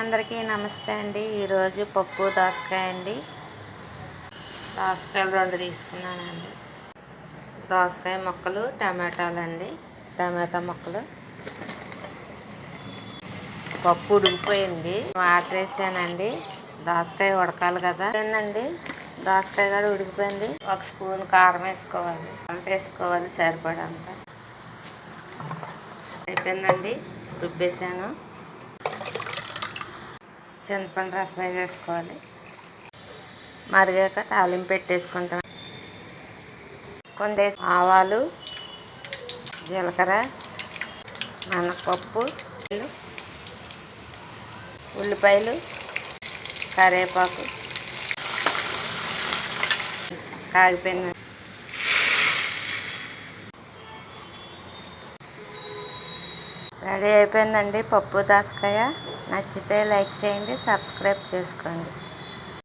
అందరికీ నమస్తే అండి. ఈరోజు పప్పు దోసకాయ అండి. దోసకాయలు 2 తీసుకున్నానండి. దోసకాయ ముక్కలు, టమాటాలు అండి. టమాటా ముక్కలు, పప్పు ఉడికిపోయింది, వాటర్ వేసానండి. దోసకాయ ఉడకాలి కదా ఏందండి. దోసకాయ కూడా ఉడికిపోయింది. 1 స్పూన్ కారం వేసుకోవాలి, అంత వేసుకోవాలి సరిపడంత. అయిపోయిందండి, రుబ్బేసాను. చింతపండు రసం వేసేసుకోవాలి. మరిగాక తాలింపు పెట్టేసుకుంటాం. కొన్ని ఆవాలు, జీలకర్ర, మినపప్పు, ఉల్లిపాయలు, కరివేపాకు, కాగిపోయింది. రెడీ అయిపోయిందండి పప్పు దోసకాయ. నచ్చితే లైక్ చేయండి, సబ్స్క్రైబ్ చేసుకోండి.